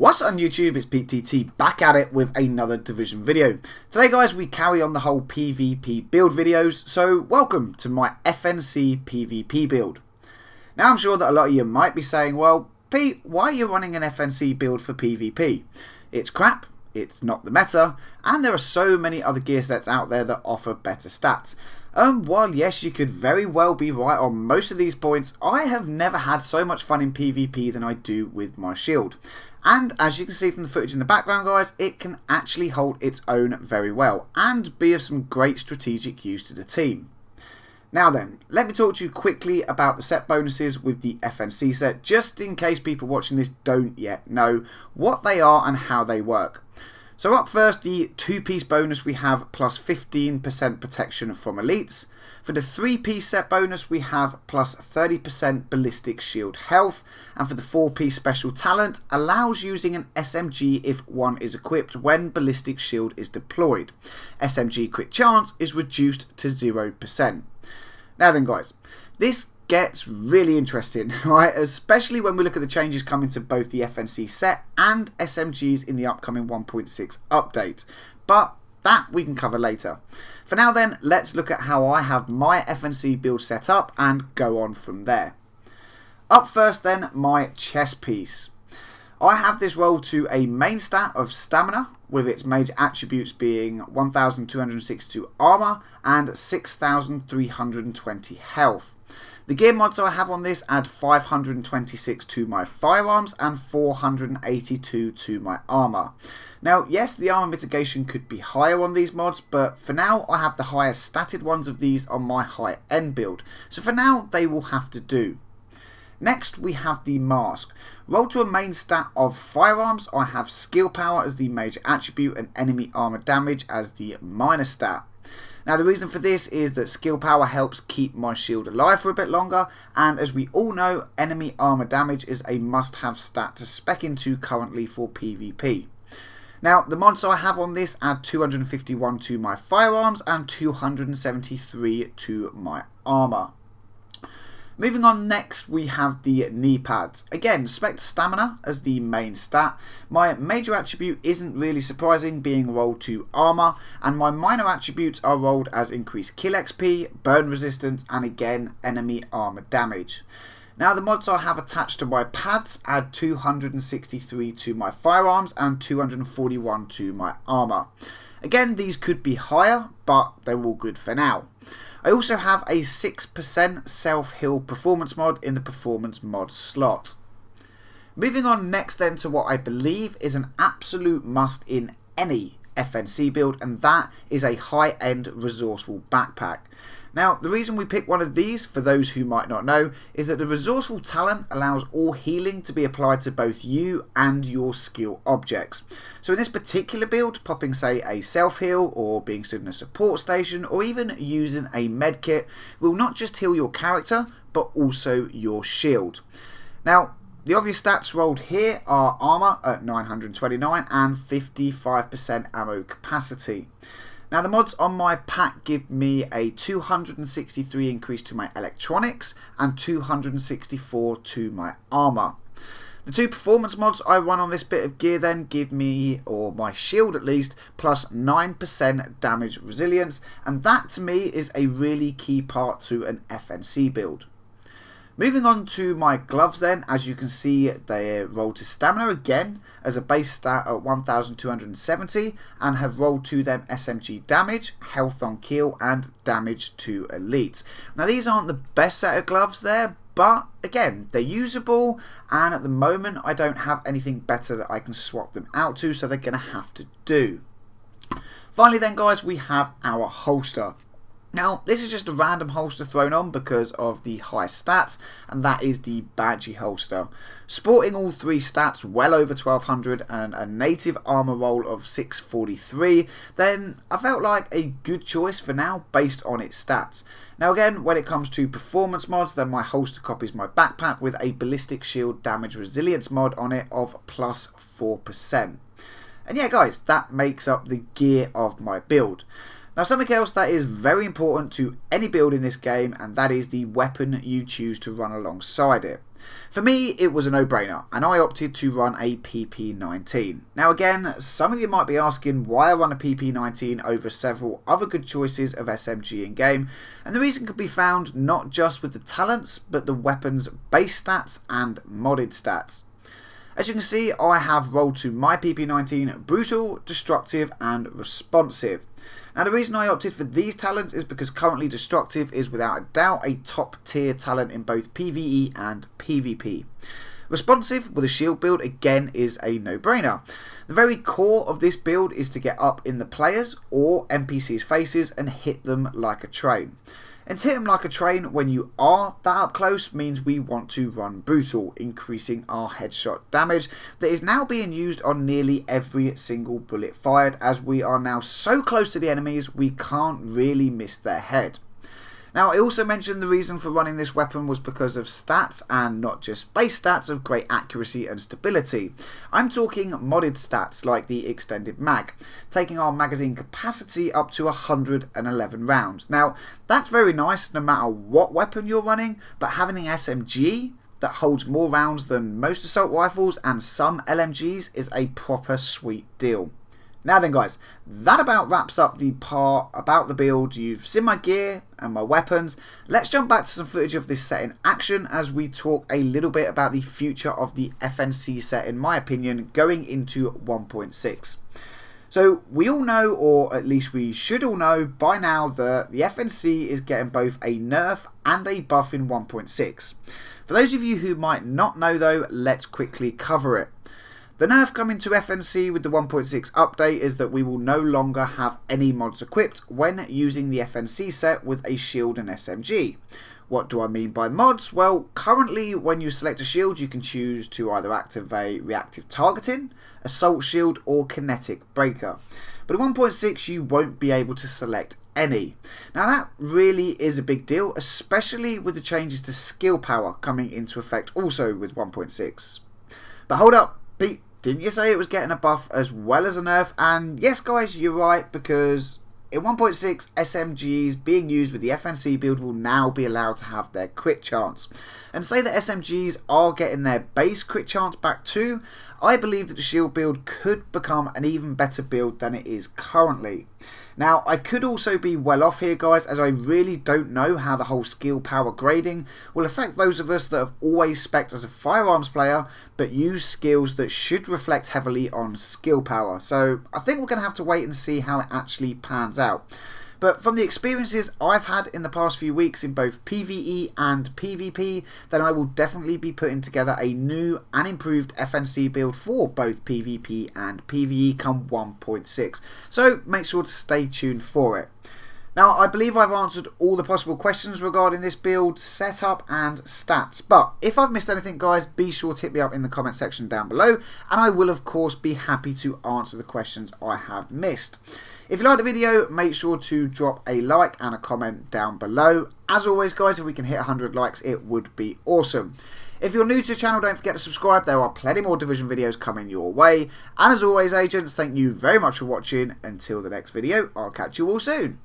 What's up on YouTube, it's PTT back at it with another Division video. Today guys, we carry on the whole PvP build videos, so welcome to my FNC PvP build. Now I'm sure that a lot of you might be saying, well Pete, why are you running an FNC build for PvP? It's crap, it's not the meta, and there are so many other gear sets out there that offer better stats. While yes, you could very well be right on most of these points, I have never had so much fun in PvP than I do with my shield. And as you can see from the footage in the background guys, it can actually hold its own very well and be of some great strategic use to the team. Now then, let me talk to you quickly about the set bonuses with the FNC set, just in case people watching this don't yet know what they are and how they work. So up first, the 2-piece bonus we have plus 15% protection from elites. For the 3-piece set bonus we have plus 30% ballistic shield health. And for the 4-piece special talent, allows using an SMG if one is equipped when ballistic shield is deployed. SMG crit chance is reduced to 0%. Now then guys, this gets really interesting, right? Especially when we look at the changes coming to both the FNC set and SMGs in the upcoming 1.6 update. But that we can cover later. For now then, let's look at how I have my FNC build set up and go on from there. Up first then, my chest piece. I have this rolled to a main stat of stamina, with its major attributes being 1262 armor and 6320 health. The gear mods I have on this add 526 to my firearms and 482 to my armor. Now yes, the armor mitigation could be higher on these mods, but for now I have the highest statted ones of these on my high end build, so for now they will have to do. Next we have the mask. Rolled to a main stat of firearms, I have skill power as the major attribute and enemy armor damage as the minor stat. Now the reason for this is that skill power helps keep my shield alive for a bit longer, and as we all know, enemy armor damage is a must-have stat to spec into currently for PvP. Now the mods I have on this add 251 to my firearms and 273 to my armor. Moving on next, we have the knee pads. Again, spec stamina as the main stat. My major attribute isn't really surprising, being rolled to armor, and my minor attributes are rolled as increased kill XP, burn resistance, and again, enemy armor damage. Now the mods I have attached to my pads add 263 to my firearms and 241 to my armor. Again, these could be higher, but they're all good for now. I also have a 6% self-heal performance mod in the performance mod slot. Moving on next then to what I believe is an absolute must in any FNC build, and that is a high-end resourceful backpack. Now the reason we pick one of these, for those who might not know, is that the resourceful talent allows all healing to be applied to both you and your skill objects. So in this particular build, popping say a self-heal or being stood in a support station or even using a medkit will not just heal your character but also your shield. Now the obvious stats rolled here are armor at 929 and 55% ammo capacity. Now the mods on my pack give me a 263 increase to my electronics and 264 to my armor. The 2 performance mods I run on this bit of gear then give me, or my shield at least, plus 9% damage resilience, and that to me is a really key part to an FNC build. Moving on to my gloves then, as you can see they're rolled to stamina again as a base stat at 1270 and have rolled to them SMG damage, health on kill and damage to elites. Now these aren't the best set of gloves there, but again they're usable, and at the moment I don't have anything better that I can swap them out to, so they're going to have to do. Finally then guys, we have our holster. Now this is just a random holster thrown on because of the high stats, and that is the Badgie holster. Sporting all 3 stats well over 1200 and a native armor roll of 643, then I felt like a good choice for now based on its stats. Now again, when it comes to performance mods, then my holster copies my backpack with a ballistic shield damage resilience mod on it of plus 4%. And yeah guys, that makes up the gear of my build. Now something else that is very important to any build in this game, and that is the weapon you choose to run alongside it. For me, it was a no-brainer, and I opted to run a PP19. Now again, some of you might be asking why I run a PP19 over several other good choices of SMG in game, and the reason could be found not just with the talents, but the weapon's base stats and modded stats. As you can see, I have rolled to my PP19 Brutal, Destructive and Responsive. Now the reason I opted for these talents is because currently Destructive is without a doubt a top tier talent in both PvE and PvP. Responsive with a shield build again is a no-brainer. The very core of this build is to get up in the players or NPCs' faces and hit them like a train. And to hit them like a train when you are that up close means we want to run Brutal, increasing our headshot damage that is now being used on nearly every single bullet fired, as we are now so close to the enemies we can't really miss their head. Now I also mentioned the reason for running this weapon was because of stats, and not just base stats of great accuracy and stability. I'm talking modded stats like the extended mag, taking our magazine capacity up to 111 rounds. Now that's very nice no matter what weapon you're running, but having an SMG that holds more rounds than most assault rifles and some LMGs is a proper sweet deal. Now then guys, that about wraps up the part about the build. You've seen my gear and my weapons. Let's jump back to some footage of this set in action as we talk a little bit about the future of the FNC set, in my opinion, going into 1.6. So we all know, or at least we should all know by now, that the FNC is getting both a nerf and a buff in 1.6. For those of you who might not know though, let's quickly cover it. The nerf coming to FNC with the 1.6 update is that we will no longer have any mods equipped when using the FNC set with a shield and SMG. What do I mean by mods? Well, currently when you select a shield you can choose to either activate reactive targeting, assault shield or kinetic breaker. But in 1.6 you won't be able to select any. Now that really is a big deal, especially with the changes to skill power coming into effect also with 1.6. But hold up, Pete. Didn't you say it was getting a buff as well as a nerf? And yes guys, you're right, because in 1.6 SMGs being used with the FNC build will now be allowed to have their crit chance. And say that SMGs are getting their base crit chance back too, I believe that the shield build could become an even better build than it is currently. Now, I could also be well off here, guys, as I really don't know how the whole skill power grading will affect those of us that have always spec'd as a firearms player, but use skills that should reflect heavily on skill power. So I think we're going to have to wait and see how it actually pans out. But from the experiences I've had in the past few weeks in both PvE and PvP, then I will definitely be putting together a new and improved FNC build for both PvP and PvE come 1.6. So make sure to stay tuned for it. Now, I believe I've answered all the possible questions regarding this build, setup and stats. But if I've missed anything, guys, be sure to hit me up in the comment section down below. And I will, of course, be happy to answer the questions I have missed. If you like the video, make sure to drop a like and a comment down below. As always, guys, if we can hit 100 likes, it would be awesome. If you're new to the channel, don't forget to subscribe. There are plenty more Division videos coming your way. And as always, agents, thank you very much for watching. Until the next video, I'll catch you all soon.